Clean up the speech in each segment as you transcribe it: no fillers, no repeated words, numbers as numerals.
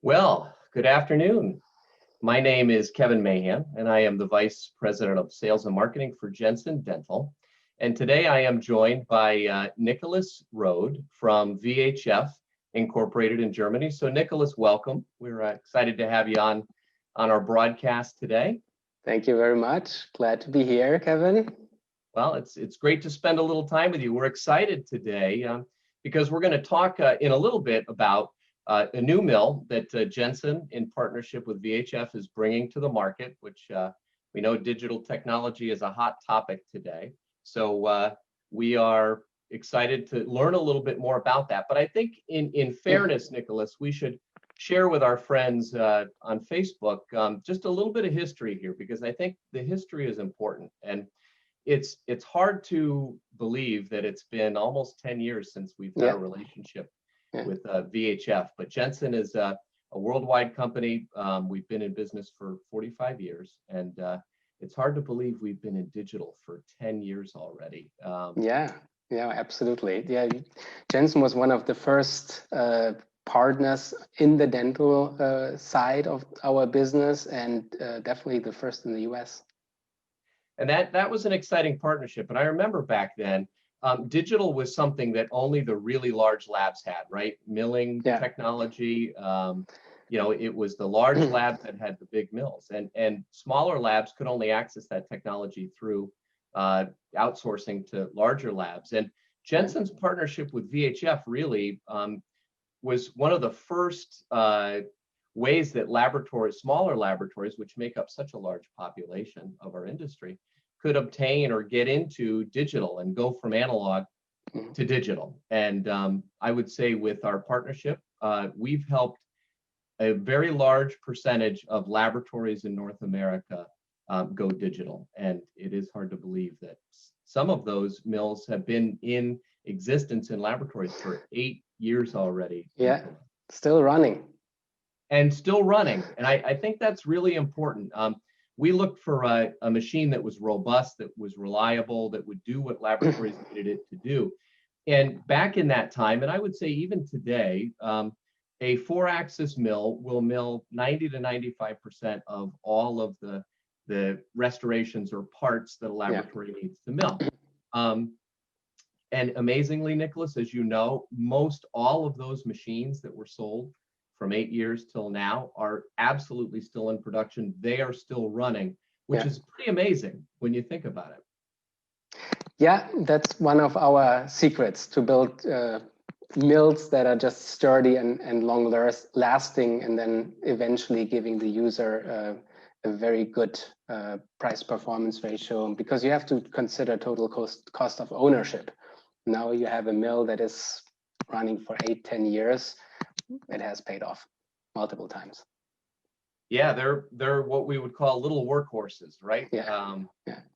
Well, good afternoon. My name is Kevin Mahan, and I am the Vice President of Sales and Marketing for Jensen Dental. And today I am joined by Nicholas Rode from VHF Incorporated in Germany. So Nicholas, welcome. We're excited to have you on our broadcast today. Thank you very much. Glad to be here, Kevin. Well, it's great to spend a little time with you. We're excited today because we're going to talk in a little bit about a new mill that Jensen, in partnership with VHF, is bringing to the market, which we know digital technology is a hot topic today. So we are excited to learn a little bit more about that. But I think in fairness, Nicholas, we should share with our friends on Facebook just a little bit of history here, because I think the history is important. And it's hard to believe that it's been almost 10 years since we've had a relationship with VHF, but Jensen is a worldwide company. We've been in business for 45 years, and it's hard to believe we've been in digital for 10 years already. Yeah, absolutely. Yeah, Jensen was one of the first partners in the dental side of our business, and definitely the first in the US. And that was an exciting partnership. And I remember back then, digital was something that only the really large labs had, right? Milling technology. It was the large labs that had the big mills, and smaller labs could only access that technology through outsourcing to larger labs. And Jensen's partnership with VHF really was one of the first ways that smaller laboratories, which make up such a large population of our industry, could obtain or get into digital and go from analog to digital. And I would say with our partnership, we've helped a very large percentage of laboratories in North America go digital. And it is hard to believe that some of those mills have been in existence in laboratories for 8 years already. Yeah, still running. And still running. And I think that's really important. We looked for a machine that was robust, that was reliable, that would do what laboratories needed it to do. And back in that time, and I would say even today, a 4-axis mill will mill 90 to 95% of all of the restorations or parts that a laboratory needs to mill. And amazingly, Nicholas, as you know, most all of those machines that were sold from 8 years till now are absolutely still in production. They are still running, which is pretty amazing when you think about it. Yeah, that's one of our secrets, to build mills that are just sturdy and long lasting, and then eventually giving the user a very good price performance ratio, because you have to consider total cost of ownership. Now you have a mill that is running for 8-10 years. It has paid off multiple times. Yeah, they're what we would call little workhorses, right?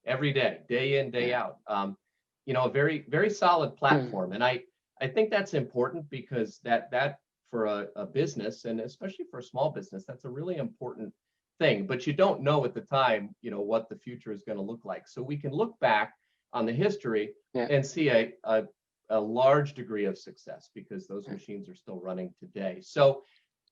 Every day in, day out. A very, very solid platform. And I think that's important, because that for a business, and especially for a small business, that's a really important thing. But you don't know at the time, what the future is going to look like. So we can look back on the history and see a large degree of success, because those machines are still running today. So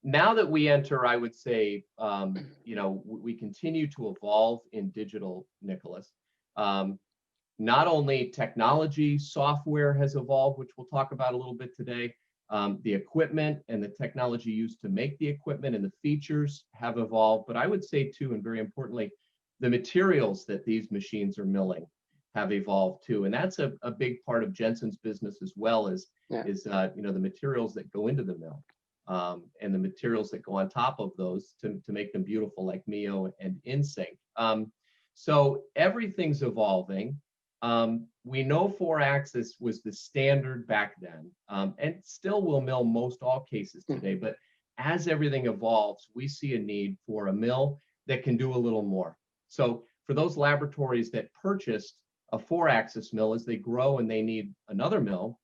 now that we enter, I would say, we continue to evolve in digital, Nicholas. Not only technology, software has evolved, which we'll talk about a little bit today. The equipment and the technology used to make the equipment and the features have evolved. But I would say too, and very importantly, the materials that these machines are milling have evolved too. And that's a big part of Jensen's business as well, is the materials that go into the mill, and the materials that go on top of those to make them beautiful, like Mio and InSync. So everything's evolving. We know 4-axis was the standard back then, and still will mill most all cases today. But as everything evolves, we see a need for a mill that can do a little more. So for those laboratories that purchased a 4-axis mill, as they grow and they need another mill,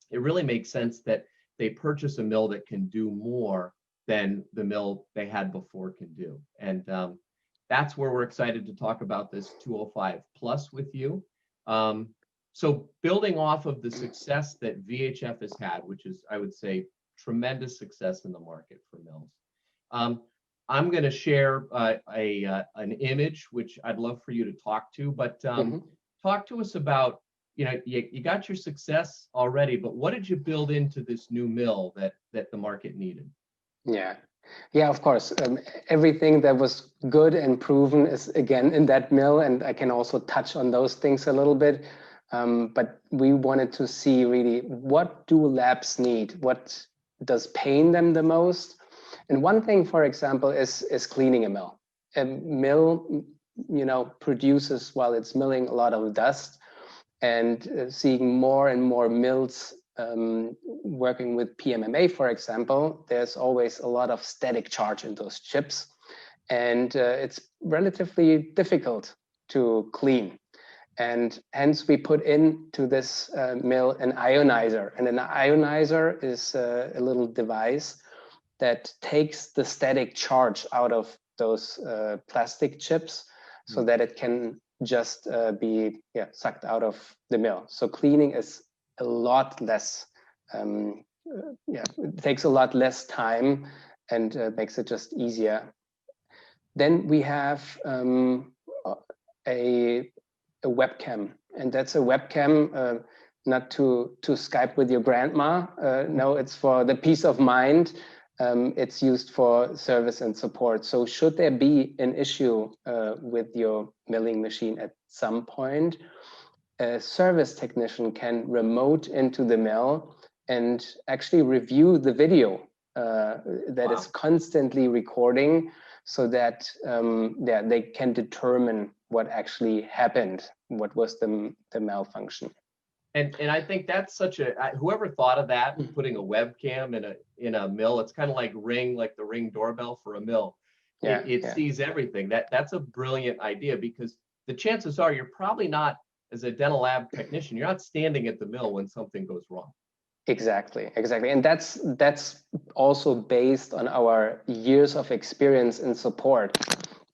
it really makes sense that they purchase a mill that can do more than the mill they had before can do. And that's where we're excited to talk about this 205 Plus with you. So building off of the success that VHF has had, which is, I would say, tremendous success in the market for mills. I'm going to share an image which I'd love for you to talk to, but talk to us about, you got your success already, but what did you build into this new mill that the market needed? Yeah, of course. Everything that was good and proven is again in that mill, and I can also touch on those things a little bit. But we wanted to see really, what do labs need? What does pain them the most? And one thing, for example, is cleaning a mill. A mill, produces, while it's milling, a lot of dust, and seeing more and more mills working with PMMA, for example, there's always a lot of static charge in those chips, and it's relatively difficult to clean. And hence we put into this mill an ionizer, and an ionizer is a little device that takes the static charge out of those plastic chips so that it can just be sucked out of the mill. So cleaning is a lot less, it takes a lot less time and makes it just easier. Then we have a webcam, and that's a webcam not to Skype with your grandma. No, it's for the peace of mind. It's used for service and support. So should there be an issue with your milling machine at some point, a service technician can remote into the mill and actually review the video that is constantly recording, so that they can determine what actually happened, what was the malfunction. And I think that's such whoever thought of that, putting a webcam in a mill, it's kind of like the Ring doorbell for a mill. It sees everything. That's a brilliant idea, because the chances are you're probably not, as a dental lab technician, you're not standing at the mill when something goes wrong. Exactly. And that's also based on our years of experience in support.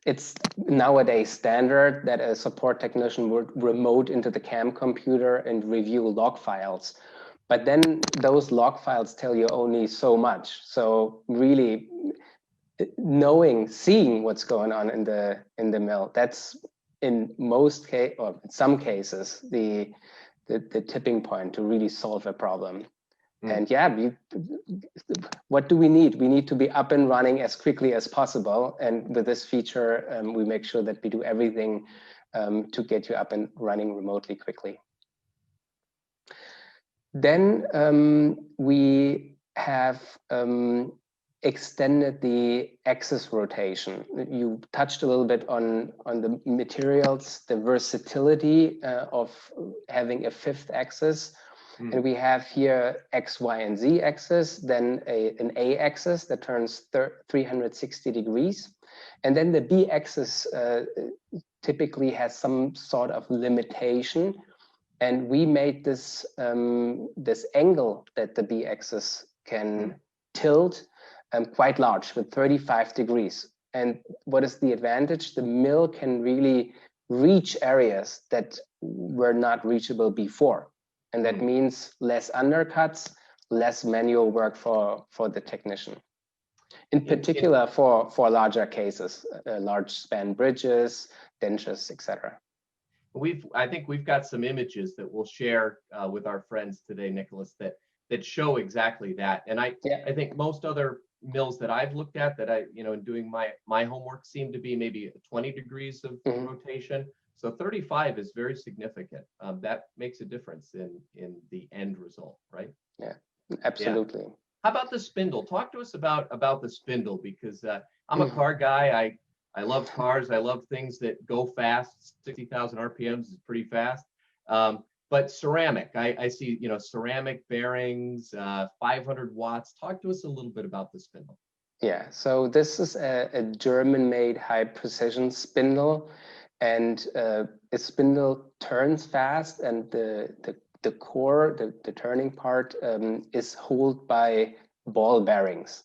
It's nowadays standard that a support technician would remote into the CAM computer and review log files. But then those log files tell you only so much. So really seeing what's going on in the mill, that's in most cases, or in some cases, the tipping point to really solve a problem. And what do we need? We need to be up and running as quickly as possible. And with this feature, we make sure that we do everything to get you up and running remotely quickly. Then we have extended the axis rotation. You touched a little bit on the materials, the versatility of having a fifth axis. And we have here X, Y, and Z axis, then an A axis that turns 360 degrees. And then the B axis typically has some sort of limitation. And we made this, this angle that the B axis can tilt quite large, with 35 degrees. And what is the advantage? The mill can really reach areas that were not reachable before. And that means less undercuts, less manual work for the technician. In particular, for larger cases, large span bridges, dentures, etc. I think we've got some images that we'll share with our friends today, Nicholas, that show exactly that. And I think most other mills that I've looked at, that in doing my homework, seem to be maybe 20 degrees of rotation. So 35 is very significant. That makes a difference in the end result, right? Yeah, absolutely. Yeah. How about the spindle? Talk to us about the spindle, because I'm a car guy. I love cars. I love things that go fast. 60,000 RPMs is pretty fast. But ceramic, I see, ceramic bearings, 500 watts. Talk to us a little bit about the spindle. Yeah, so this is a German-made high-precision spindle. And a spindle turns fast, and the core, the turning part, is held by ball bearings.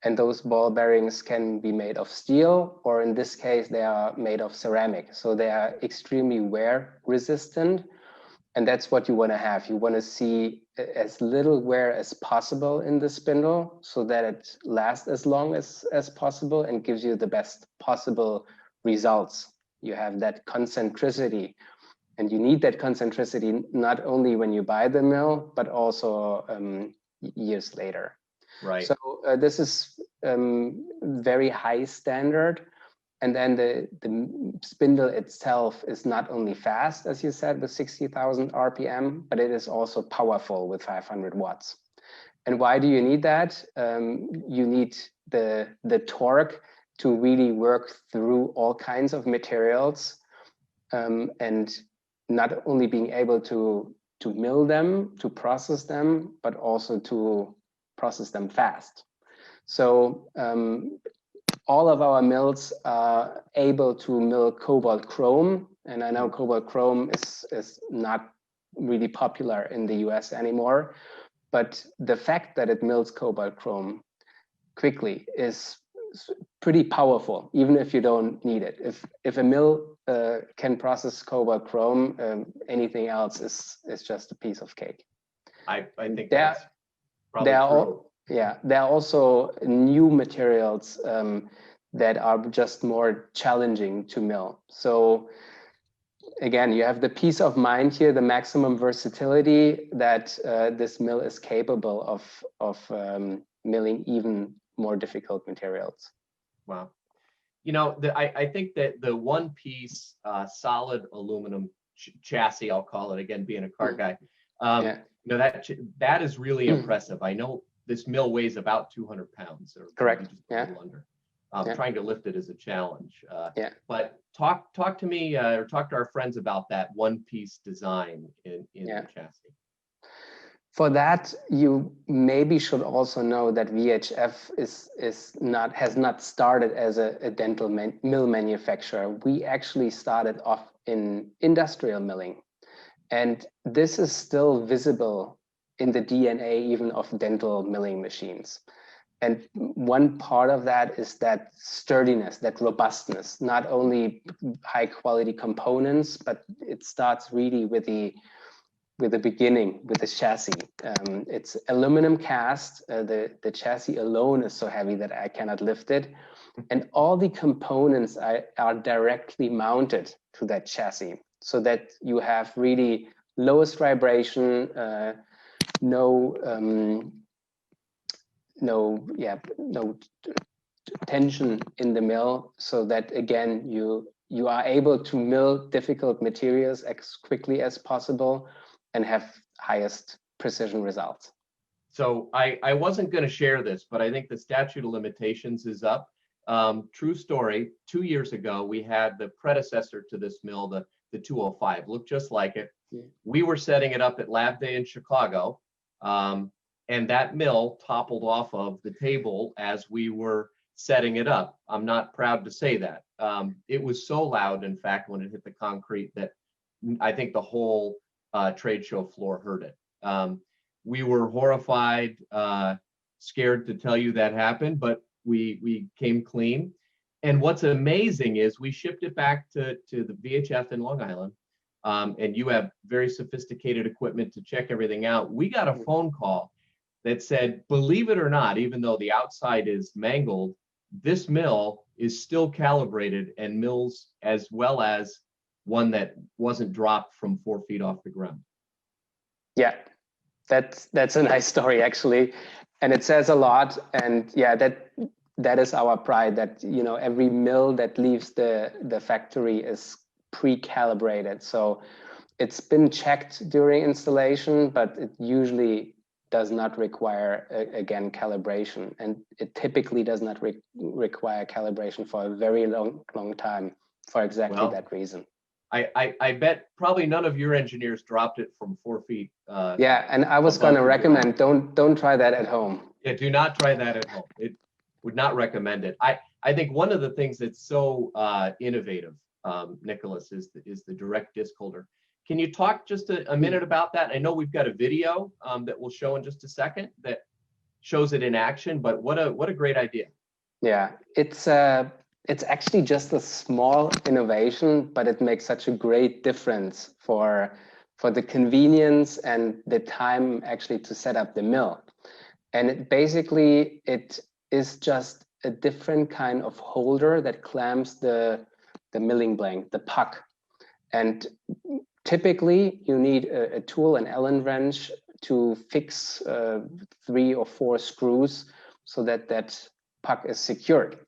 And those ball bearings can be made of steel, or in this case, they are made of ceramic. So they are extremely wear resistant. And that's what you want to have. You want to see as little wear as possible in the spindle so that it lasts as long as possible and gives you the best possible results. You have that concentricity, and you need that concentricity not only when you buy the mill, but also years later. Right. So this is very high standard. And then the spindle itself is not only fast, as you said, with 60,000 RPM, but it is also powerful with 500 watts. And why do you need that? You need the torque to really work through all kinds of materials, and not only being able to mill them, to process them, but also to process them fast. So all of our mills are able to mill cobalt chrome, and I know cobalt chrome is not really popular in the US anymore, but the fact that it mills cobalt chrome quickly is pretty powerful, even if you don't need it. If a mill can process cobalt chrome, anything else is just a piece of cake. I think that's probably true. Yeah, there are also new materials that are just more challenging to mill. So again, you have the peace of mind here, the maximum versatility that this mill is capable of milling even more difficult materials. Wow. You know, I think that the one piece solid aluminum chassis, I'll call it, again, being a car guy, you know, that is really impressive. I know this mill weighs about 200 pounds, or correct, just a little under. Trying to lift it is a challenge. But talk to me, or talk to our friends about that one-piece design in the chassis. For that, you maybe should also know that VHF has not started as a dental mill manufacturer. We actually started off in industrial milling, and this is still visible in the DNA even of dental milling machines. And one part of that is that sturdiness, that robustness, not only high quality components, but it starts really with the beginning, with the chassis. It's aluminum cast. The chassis alone is so heavy that I cannot lift it. And all the components are directly mounted to that chassis so that you have really lowest vibration, no tension in the mill, so that again you are able to mill difficult materials as quickly as possible and have highest precision results. So I wasn't going to share this, but I think the statute of limitations is up. True story, 2 years ago, we had the predecessor to this mill, the 205, looked just like it. We were setting it up at Lab Day in Chicago, and that mill toppled off of the table as we were setting it up. I'm not proud to say that. It was so loud, in fact, when it hit the concrete, that I think the whole trade show floor heard it. We were horrified, scared to tell you that happened, but we came clean. And what's amazing is we shipped it back to the VHF in Long Island, and you have very sophisticated equipment to check everything out. We got a phone call that said, believe it or not, even though the outside is mangled, this mill is still calibrated and mills as well as one that wasn't dropped from 4 feet off the ground. Yeah, that's a nice story, actually, and it says a lot. And yeah, that is our pride, that, you know, every mill that leaves the factory is pre-calibrated. So it's been checked during installation, but it usually does not require again calibration, and it typically does not require calibration for a very long time for exactly that reason. I bet probably none of your engineers dropped it from 4 feet. Yeah, and I was going to recommend don't try that at home. Yeah, do not try that at home. It would not recommend it. I think one of the things that's so innovative, Nicholas, is the direct disc holder. Can you talk just a minute about that? I know we've got a video that we'll show in just a second that shows it in action, but what a great idea. Yeah, it's actually just a small innovation, but it makes such a great difference for for the convenience and the time actually to set up the mill. And it is just a different kind of holder that clamps the milling blank, the puck. And typically you need a tool, an Allen wrench, to fix 3 or 4 screws so that that puck is secured.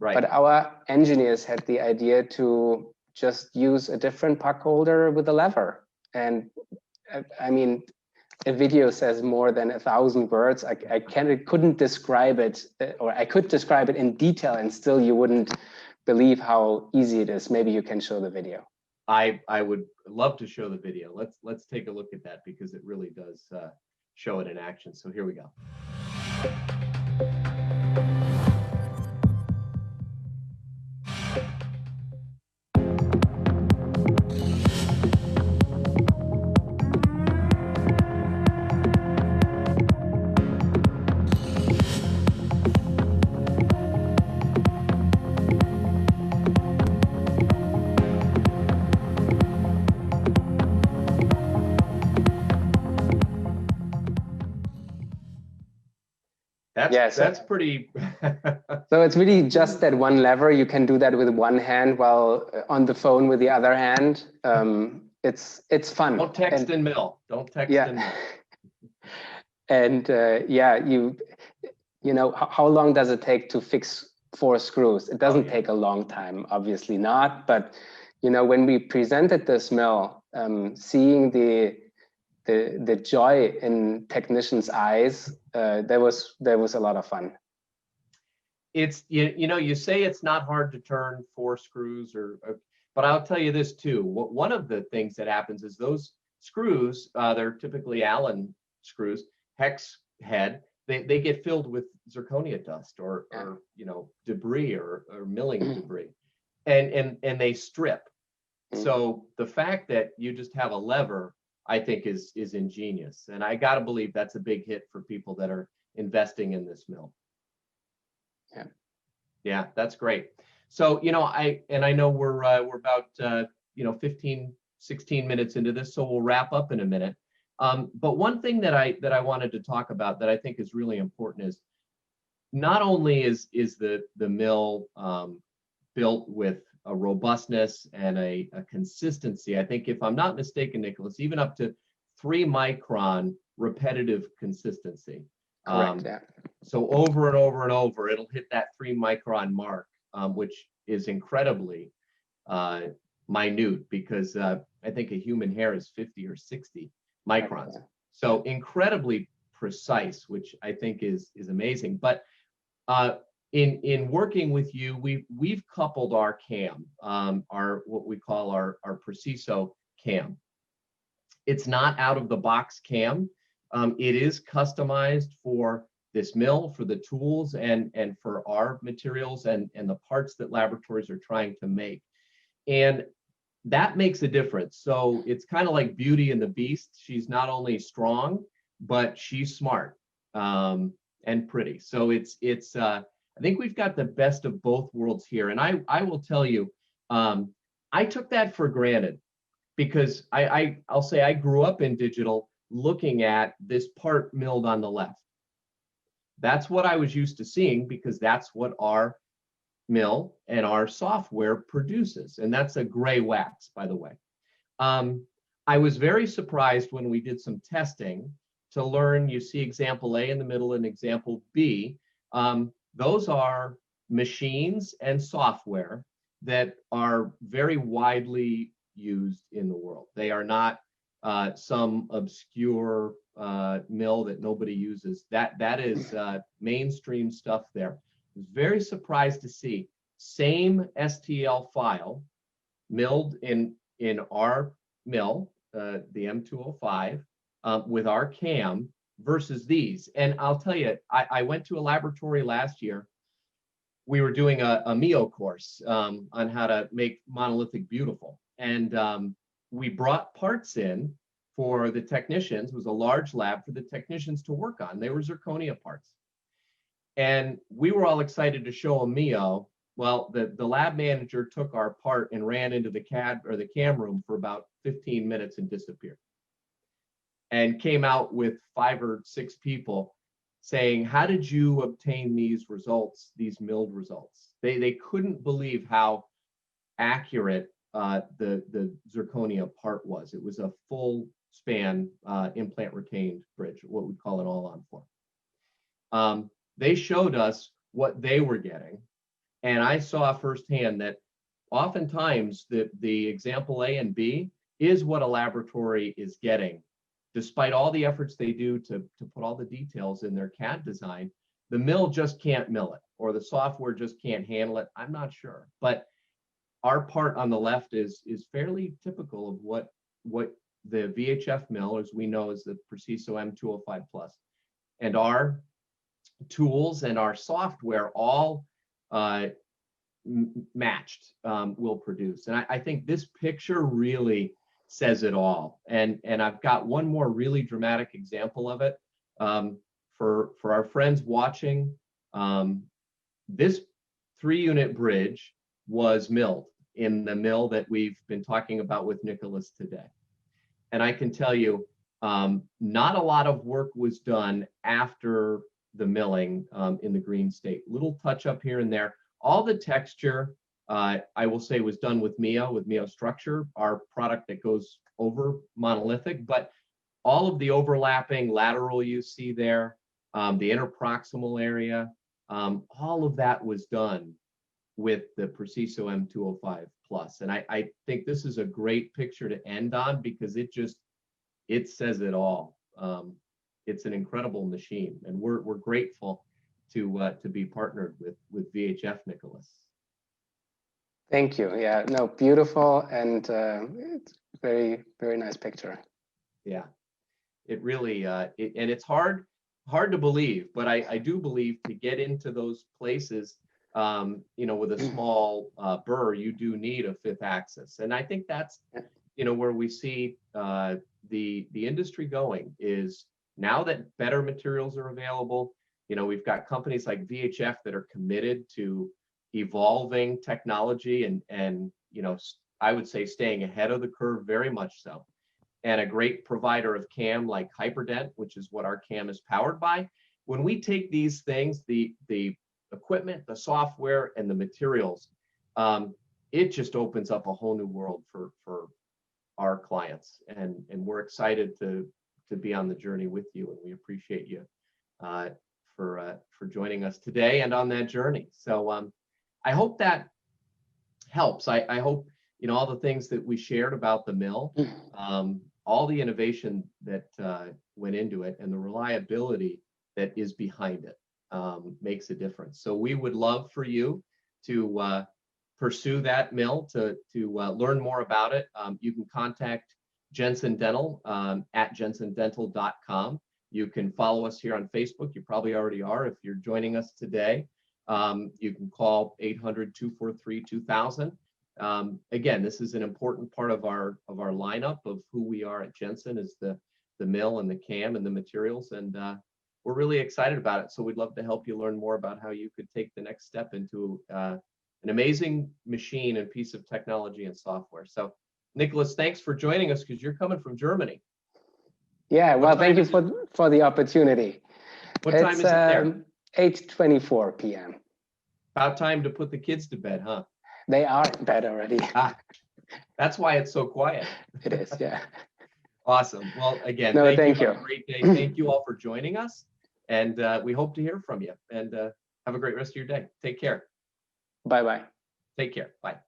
Right. But our engineers had the idea to just use a different puck holder with a lever. And I mean, a video says more than 1,000 words. I couldn't describe it, or I could describe it in detail and still you wouldn't believe how easy it is. Maybe you can show the video. I would love to show the video. Let's take a look at that because it really does show it in action. So here we go. That's pretty. So it's really just that one lever. You can do that with one hand while on the phone with the other hand. It's fun. Don't text and mill. Don't text and mill. And yeah, you know, how long does it take to fix 4 screws? It doesn't take a long time, obviously not. But you know, when we presented this mill, seeing the joy in technicians' eyes, there was a lot of fun. It's you know, you say it's not hard to turn 4 screws, but I'll tell you this too. One of the things that happens is those screws, they're typically Allen screws, hex head. They get filled with zirconia dust or you know, debris or milling debris, and they strip. So the fact that you just have a lever, I think is ingenious, and I got to believe that's a big hit for people that are investing in this mill. Yeah, that's great. So you know, I know we're about you know, 15-16 minutes into this, so we'll wrap up in a minute. But one thing that I wanted to talk about that I think is really important is not only is the mill built with a robustness and a consistency. I think, if I'm not mistaken, Nicholas, even up to 3-micron repetitive consistency. Correct, yeah. So over and over and over, it'll hit that 3-micron mark, which is incredibly minute because I think a human hair is 50 or 60 microns. So incredibly precise, which I think is amazing. But in working with you, we've coupled our cam, our what we call our Preciso cam. It's not out of the box cam. It is customized for this mill, for the tools, and for our materials and the parts that laboratories are trying to make. And that makes a difference. So it's kind of like Beauty and the Beast. She's not only strong, but she's smart and pretty. So it's I think we've got the best of both worlds here. And I will tell you, I took that for granted because I'll say I grew up in digital looking at this part milled on the left. That's what I was used to seeing because that's what our mill and our software produces. And that's a gray wax, by the way. I was very surprised when we did some testing to learn, you see example A in the middle and example B. Those are machines and software that are very widely used in the world. They are not some obscure mill that nobody uses. That is mainstream stuff there. I was very surprised to see same STL file milled in our mill, the M205, with our cam versus these. And I'll tell you, I went to a laboratory last year. We were doing a MIO course on how to make monolithic beautiful. And we brought parts in for the technicians. It was a large lab for the technicians to work on. They were zirconia parts. And we were all excited to show them MIO. Well, the lab manager took our part and ran into the CAD or the cam room for about 15 minutes and disappeared. and came out with 5 or 6 people saying, how did you obtain these results, these milled results? They couldn't believe how accurate the zirconia part was. It was a full span implant retained bridge, what we call an all-on form. They showed us what they were getting, and I saw firsthand that oftentimes the example A and B is what a laboratory is getting. Despite all the efforts they do to put all the details in their CAD design, the mill just can't mill it, or the software just can't handle it. I'm not sure, but our part on the left is fairly typical of what the VHF mill, as we know, is the Preciso M205 Plus, and our tools and our software all matched will produce. And I think this picture really says it all. And I've got one more really dramatic example of it. For our friends watching, this 3-unit bridge was milled in the mill that we've been talking about with Nicholas today. And I can tell you, not a lot of work was done after the milling in the green state. Little touch up here and there. All the texture, I will say, was done with Mio Structure, our product that goes over monolithic, but all of the overlapping lateral you see there, the interproximal area, all of that was done with the Preciso M205 Plus. And I think this is a great picture to end on because it says it all. It's an incredible machine, and we're grateful to be partnered with VHF, Nicholas. Thank you. Yeah, no, beautiful, and it's very, very nice picture. Yeah, it really, and it's hard to believe, but I do believe to get into those places, with a small burr, you do need a 5th axis. And I think that's, where we see the industry going is now that better materials are available. We've got companies like VHF that are committed to evolving technology and I would say staying ahead of the curve, very much so. And a great provider of CAM like Hyperdent, which is what our CAM is powered by. When we take these things, the equipment, the software, and the materials, it just opens up a whole new world for our clients. And we're excited to be on the journey with you, and we appreciate you for joining us today and on that journey. So I hope that helps. I hope all the things that we shared about the mill, all the innovation that went into it, and the reliability that is behind it makes a difference. So we would love for you to pursue that mill, to learn more about it. You can contact Jensen Dental at jensendental.com. You can follow us here on Facebook. You probably already are if you're joining us today. You can call 800-243-2000. Again, this is an important part of our lineup of who we are at Jensen, is the mill and the CAM and the materials, and we're really excited about it. So we'd love to help you learn more about how you could take the next step into an amazing machine and piece of technology and software. So Nicholas, thanks for joining us, because you're coming from Germany. Yeah, well, thank you for the opportunity. What time is it there? 8:24 p.m. About time to put the kids to bed, huh? They are in bed already. That's why it's so quiet. It is, yeah. Awesome. Well, again, thank you. Have a great day. Thank you all for joining us, and we hope to hear from you. And have a great rest of your day. Take care. Bye-bye. Take care. Bye.